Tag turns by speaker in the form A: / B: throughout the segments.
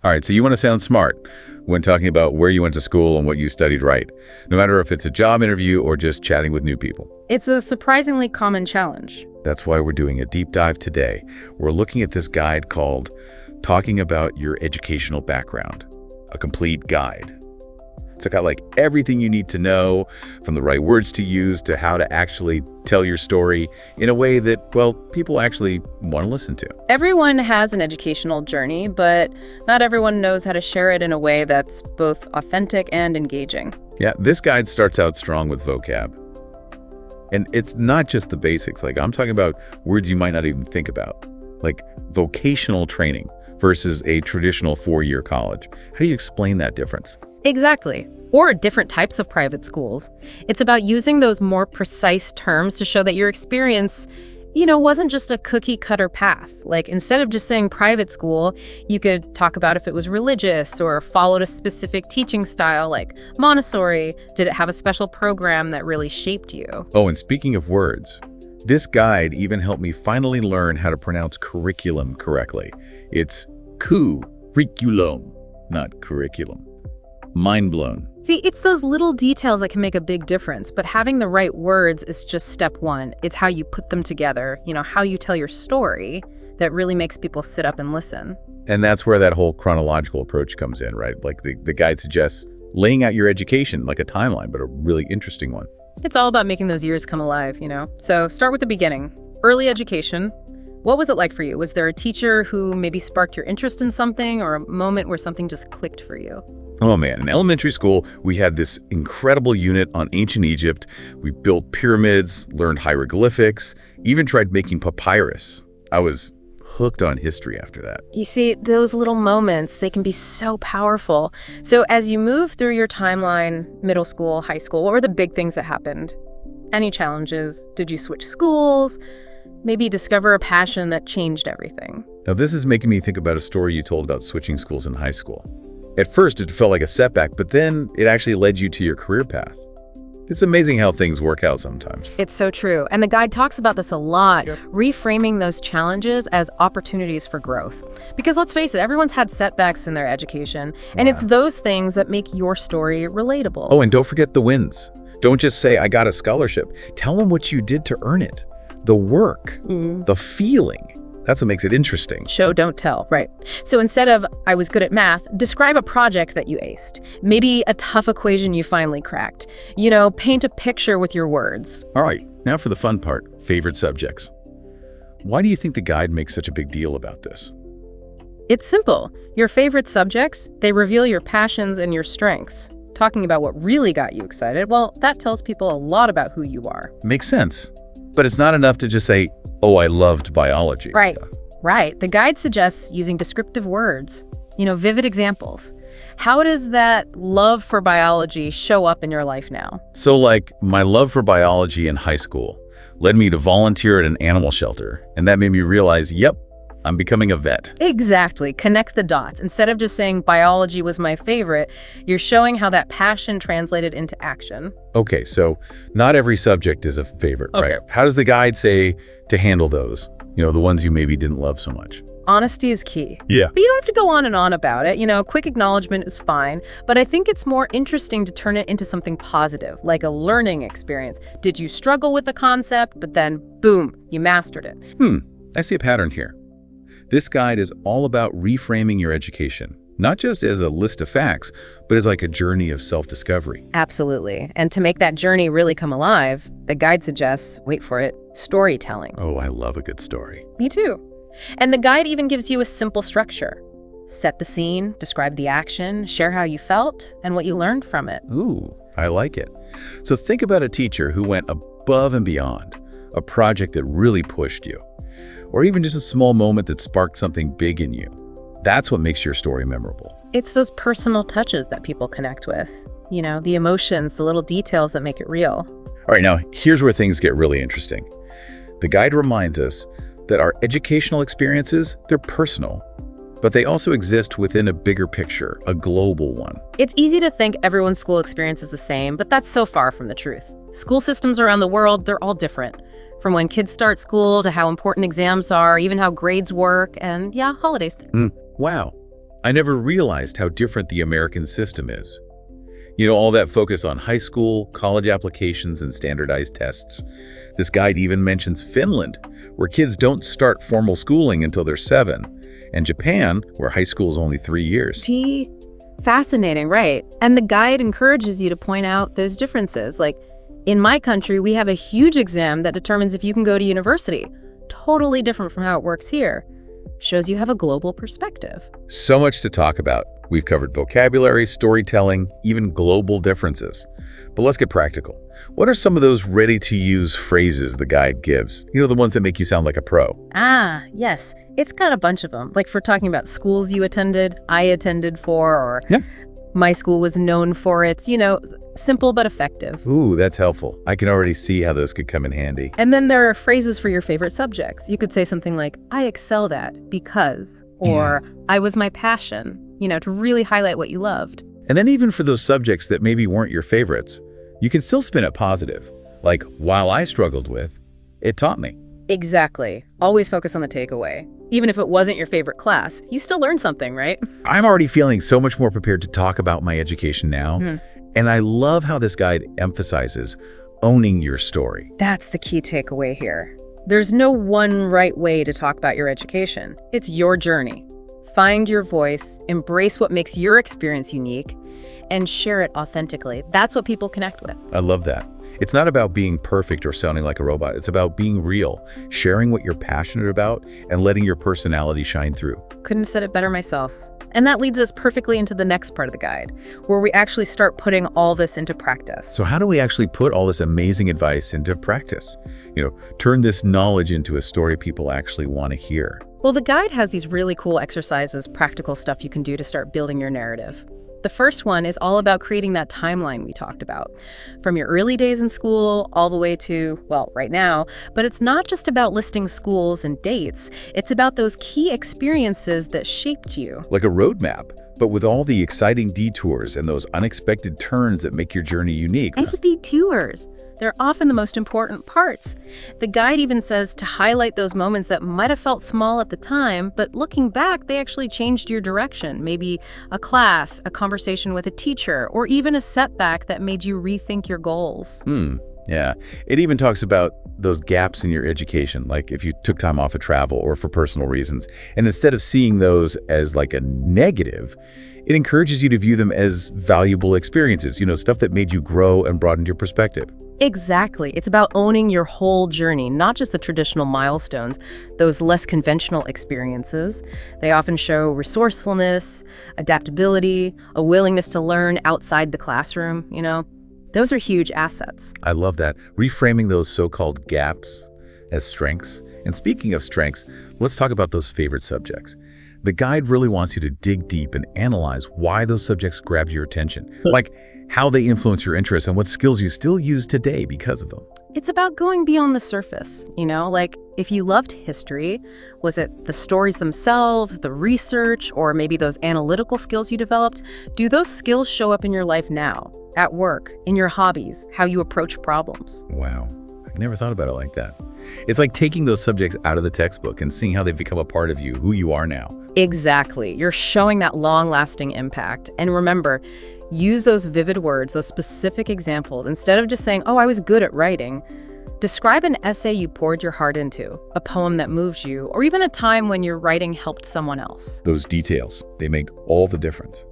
A: All right, so you want to sound smart when talking about where you went to school and what you studied, right? No matter if it's a job interview or just chatting with new people.
B: It's a surprisingly common challenge.
A: That's why we're doing a deep dive today. We're looking at this guide called Talking About Your Educational Background, a complete guide. It's got like everything you need to know, from the right words to use to how to actually tell your story in a way that, well, people actually want to listen to.
B: Everyone has an educational journey, but not everyone knows how to share it in a way that's both authentic and engaging.
A: Yeah, this guide starts out strong with vocab. And it's not just the basics. Like, I'm talking about words you might not even think about, like vocational training versus a traditional 4-year college. How do you explain that difference?
B: Exactly. Or different types of private schools. It's about using those more precise terms to show that your experience, wasn't just a cookie-cutter path. Like, instead of just saying private school, you could talk about if it was religious or followed a specific teaching style like Montessori. Did it have a special program that really shaped you?
A: Oh, and speaking of words, this guide even helped me finally learn how to pronounce curriculum correctly. It's curriculum, not curriculum. Mind blown.
B: See, it's those little details that can make a big difference, but having the right words is just step one. It's how you put them together, how you tell your story that really makes people sit up and listen.
A: And that's where that whole chronological approach comes in, right? Like the guide suggests laying out your education like a timeline, but a really interesting one.
B: It's all about making those years come alive, So start with the beginning. Early education. What was it like for you? Was there a teacher who maybe sparked your interest in something or a moment where something just clicked for you?
A: Oh man, in elementary school, we had this incredible unit on ancient Egypt. We built pyramids, learned hieroglyphics, even tried making papyrus. I was hooked on history after that.
B: You see, those little moments, they can be so powerful. So as you move through your timeline, middle school, high school, what were the big things that happened? Any challenges? Did you switch schools? Maybe discover a passion that changed everything?
A: Now this is making me think about a story you told about switching schools in high school. At first, it felt like a setback, but then it actually led you to your career path. It's amazing how things work out sometimes.
B: It's so true. And the guide talks about this a lot, reframing those challenges as opportunities for growth. Because let's face it, everyone's had setbacks in their education, and it's those things that make your story relatable.
A: Oh, and don't forget the wins. Don't just say, I got a scholarship. Tell them what you did to earn it. The work, the feeling. That's what makes it interesting.
B: Show, don't tell, right. So instead of, I was good at math, describe a project that you aced. Maybe a tough equation you finally cracked. Paint a picture with your words.
A: All right, now for the fun part, favorite subjects. Why do you think the guide makes such a big deal about this?
B: It's simple. Your favorite subjects, they reveal your passions and your strengths. Talking about what really got you excited, well, that tells people a lot about who you are.
A: Makes sense. But it's not enough to just say, oh, I loved biology.
B: Right. The guide suggests using descriptive words, vivid examples. How does that love for biology show up in your life now?
A: So like my love for biology in high school led me to volunteer at an animal shelter. And that made me realize, yep, I'm becoming a vet.
B: Exactly. Connect the dots. Instead of just saying biology was my favorite, you're showing how that passion translated into action.
A: Okay, so not every subject is a favorite, right? How does the guide say to handle those? The ones you maybe didn't love so much.
B: Honesty is key.
A: Yeah.
B: But you don't have to go on and on about it. Quick acknowledgement is fine. But I think it's more interesting to turn it into something positive, like a learning experience. Did you struggle with the concept, but then, boom, you mastered it?
A: I see a pattern here. This guide is all about reframing your education, not just as a list of facts, but as like a journey of self-discovery.
B: Absolutely. And to make that journey really come alive, the guide suggests, wait for it, storytelling.
A: Oh, I love a good story.
B: Me too. And the guide even gives you a simple structure. Set the scene, describe the action, share how you felt, and what you learned from it.
A: Ooh, I like it. So think about a teacher who went above and beyond, a project that really pushed you, or even just a small moment that sparked something big in you. That's what makes your story memorable.
B: It's those personal touches that people connect with. The emotions, the little details that make it real.
A: All right, now here's where things get really interesting. The guide reminds us that our educational experiences, they're personal, but they also exist within a bigger picture, a global one.
B: It's easy to think everyone's school experience is the same, but that's so far from the truth. School systems around the world, they're all different. From when kids start school to how important exams are, even how grades work, and holidays.
A: Wow. I never realized how different the American system is. All that focus on high school, college applications, and standardized tests. This guide even mentions Finland, where kids don't start formal schooling until they're 7, and Japan, where high school is only 3 years.
B: See? Fascinating, right? And the guide encourages you to point out those differences. Like, in my country, we have a huge exam that determines if you can go to university. Totally different from how it works here. Shows you have a global perspective.
A: So much to talk about. We've covered vocabulary, storytelling, even global differences. But let's get practical. What are some of those ready-to-use phrases the guide gives? The ones that make you sound like a pro.
B: Yes. It's got a bunch of them. Like for talking about schools you attended, I attended for, or my school was known for its, simple but effective.
A: Ooh, that's helpful. I can already see how those could come in handy.
B: And then there are phrases for your favorite subjects. You could say something like, I excelled at because, or I was my passion, to really highlight what you loved.
A: And then even for those subjects that maybe weren't your favorites, you can still spin it positive. Like, while I struggled with, it taught me.
B: Exactly. Always focus on the takeaway. Even if it wasn't your favorite class, you still learned something, right?
A: I'm already feeling so much more prepared to talk about my education now. And I love how this guide emphasizes owning your story.
B: That's the key takeaway here. There's no one right way to talk about your education. It's your journey. Find your voice, embrace what makes your experience unique, and share it authentically. That's what people connect with.
A: I love that. It's not about being perfect or sounding like a robot. It's about being real, sharing what you're passionate about, and letting your personality shine through.
B: Couldn't have said it better myself. And that leads us perfectly into the next part of the guide, where we actually start putting all this into practice.
A: So how do we actually put all this amazing advice into practice? Turn this knowledge into a story people actually want to hear.
B: Well, the guide has these really cool exercises, practical stuff you can do to start building your narrative. The first one is all about creating that timeline we talked about, from your early days in school all the way to, right now. But it's not just about listing schools and dates. It's about those key experiences that shaped you.
A: Like a roadmap, but with all the exciting detours and those unexpected turns that make your journey unique.
B: Nice detours. They're often the most important parts. The guide even says to highlight those moments that might have felt small at the time, but looking back, they actually changed your direction. Maybe a class, a conversation with a teacher, or even a setback that made you rethink your goals.
A: Yeah. It even talks about those gaps in your education, like if you took time off of travel or for personal reasons. And instead of seeing those as like a negative, it encourages you to view them as valuable experiences, stuff that made you grow and broadened your perspective.
B: Exactly. It's about owning your whole journey, not just the traditional milestones, those less conventional experiences. They often show resourcefulness, adaptability, a willingness to learn outside the classroom, Those are huge assets.
A: I love that. Reframing those so-called gaps as strengths. And speaking of strengths, let's talk about those favorite subjects. The guide really wants you to dig deep and analyze why those subjects grabbed your attention. Like how they influence your interests and what skills you still use today because of them.
B: It's about going beyond the surface, like if you loved history, was it the stories themselves, the research, or maybe those analytical skills you developed? Do those skills show up in your life now, at work, in your hobbies, how you approach problems?
A: Wow, I never thought about it like that. It's like taking those subjects out of the textbook and seeing how they've become a part of you, who you are now.
B: Exactly. You're showing that long-lasting impact. And remember, use those vivid words, those specific examples. Instead of just saying, I was good at writing, describe an essay you poured your heart into, a poem that moves you, or even a time when your writing helped someone else.
A: Those details, they make all the difference.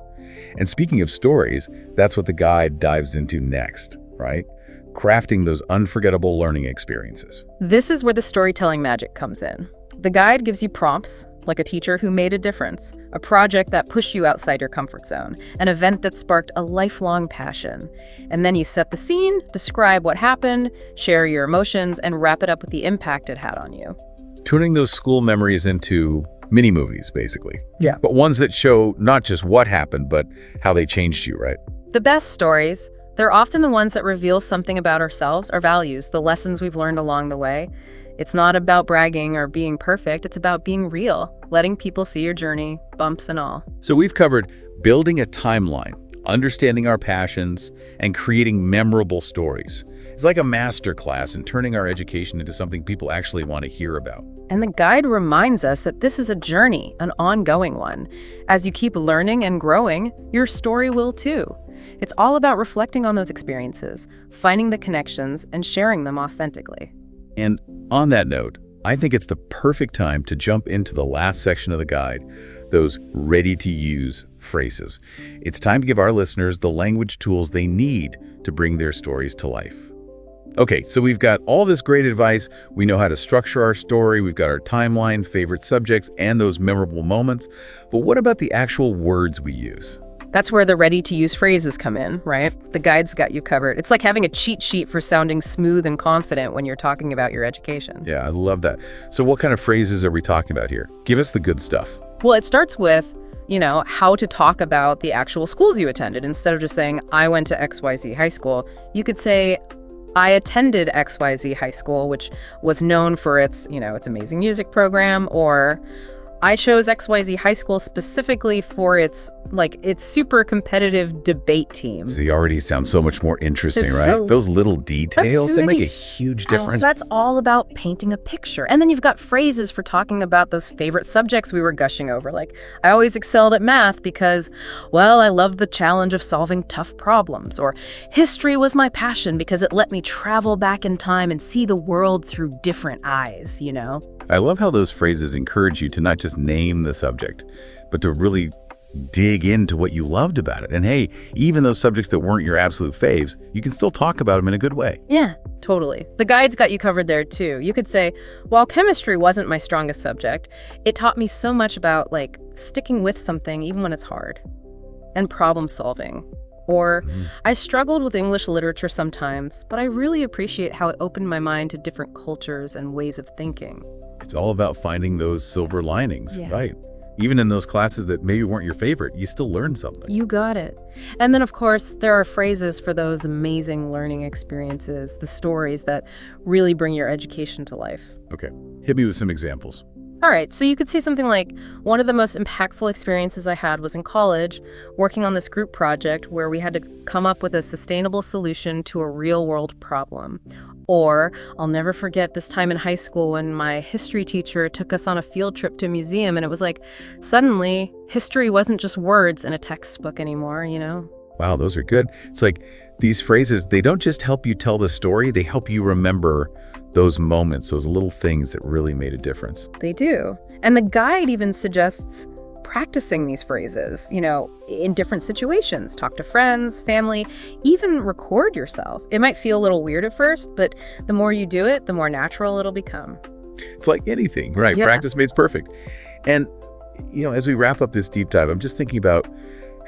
A: And speaking of stories, that's what the guide dives into next, right? Crafting those unforgettable learning experiences.
B: This is where the storytelling magic comes in. The guide gives you prompts, like a teacher who made a difference, a project that pushed you outside your comfort zone, an event that sparked a lifelong passion. And then you set the scene, describe what happened, share your emotions, and wrap it up with the impact it had on you.
A: Turning those school memories into mini movies, basically.
B: Yeah.
A: But ones that show not just what happened, but how they changed you, right?
B: The best stories, they're often the ones that reveal something about ourselves, our values, the lessons we've learned along the way. It's not about bragging or being perfect. It's about being real, letting people see your journey, bumps and all.
A: So we've covered building a timeline, understanding our passions, and creating memorable stories. It's like a master class in turning our education into something people actually want to hear about.
B: And the guide reminds us that this is a journey, an ongoing one. As you keep learning and growing, your story will too. It's all about reflecting on those experiences, finding the connections, and sharing them authentically.
A: And on that note, I think it's the perfect time to jump into the last section of the guide, those ready-to-use phrases. It's time to give our listeners the language tools they need to bring their stories to life. Okay, so we've got all this great advice. We know how to structure our story. We've got our timeline, favorite subjects, and those memorable moments. But what about the actual words we use?
B: That's where the ready-to-use phrases come in, right? The guide's got you covered. It's like having a cheat sheet for sounding smooth and confident when you're talking about your education.
A: Yeah, I love that. So what kind of phrases are we talking about here? Give us the good stuff.
B: Well, it starts with, how to talk about the actual schools you attended. Instead of just saying, I went to XYZ high school, you could say, I attended XYZ high school, which was known for its amazing music program, or I chose XYZ high school specifically for its super competitive debate team.
A: They already sound so much more interesting,
B: It's
A: right?
B: so-
A: Those little details, they make a huge
B: Oh,
A: difference.
B: that's all about painting a picture. And then you've got phrases for talking about those favorite subjects we were gushing over. Like, I always excelled at math because, well, I loved the challenge of solving tough problems. Or history was my passion because it let me travel back in time and see the world through different eyes,
A: I love how those phrases encourage you to not just name the subject, but to really dig into what you loved about it. And hey, even those subjects that weren't your absolute faves, you can still talk about them in a good way.
B: Yeah, totally. The guide's got you covered there too. You could say, while chemistry wasn't my strongest subject, it taught me so much about sticking with something even when it's hard, and problem solving. Or, I struggled with English literature sometimes, but I really appreciate how it opened my mind to different cultures and ways of thinking.
A: It's all about finding those silver linings,
B: Yeah.
A: right? Even in those classes that maybe weren't your favorite, you still learned something.
B: You got it. And then, of course, there are phrases for those amazing learning experiences, the stories that really bring your education to life.
A: Okay, hit me with some examples.
B: All right, so you could say something like, one of the most impactful experiences I had was in college, working on this group project where we had to come up with a sustainable solution to a real-world problem. Or, I'll never forget this time in high school when my history teacher took us on a field trip to a museum, and it was like, suddenly, history wasn't just words in a textbook anymore,
A: Wow, those are good. It's like these phrases, they don't just help you tell the story, they help you remember those moments, those little things that really made a difference.
B: They do. And the guide even suggests practicing these phrases, in different situations. Talk to friends, family, even record yourself. It might feel a little weird at first, but the more you do it, the more natural it'll become.
A: It's like anything, right?
B: Yeah.
A: Practice makes perfect. And, as we wrap up this deep dive, I'm just thinking about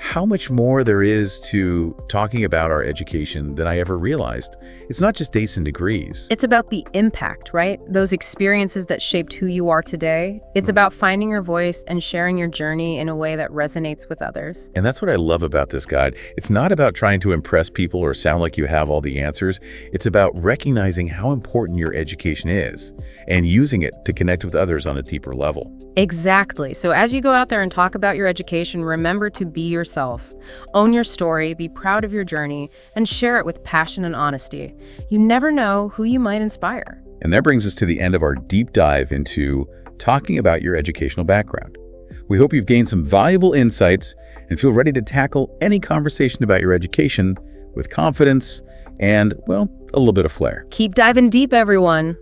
A: how much more there is to talking about our education than I ever realized. It's not just dates and degrees.
B: It's about the impact, right? Those experiences that shaped who you are today. It's about finding your voice and sharing your journey in a way that resonates with others.
A: And that's what I love about this guide. It's not about trying to impress people or sound like you have all the answers. It's about recognizing how important your education is and using it to connect with others on a deeper level.
B: Exactly. So as you go out there and talk about your education, remember to be yourself. Own your story, be proud of your journey, and share it with passion and honesty. You never know who you might inspire.
A: And that brings us to the end of our deep dive into talking about your educational background. We hope you've gained some valuable insights and feel ready to tackle any conversation about your education with confidence and, well, a little bit of flair.
B: Keep diving deep, everyone.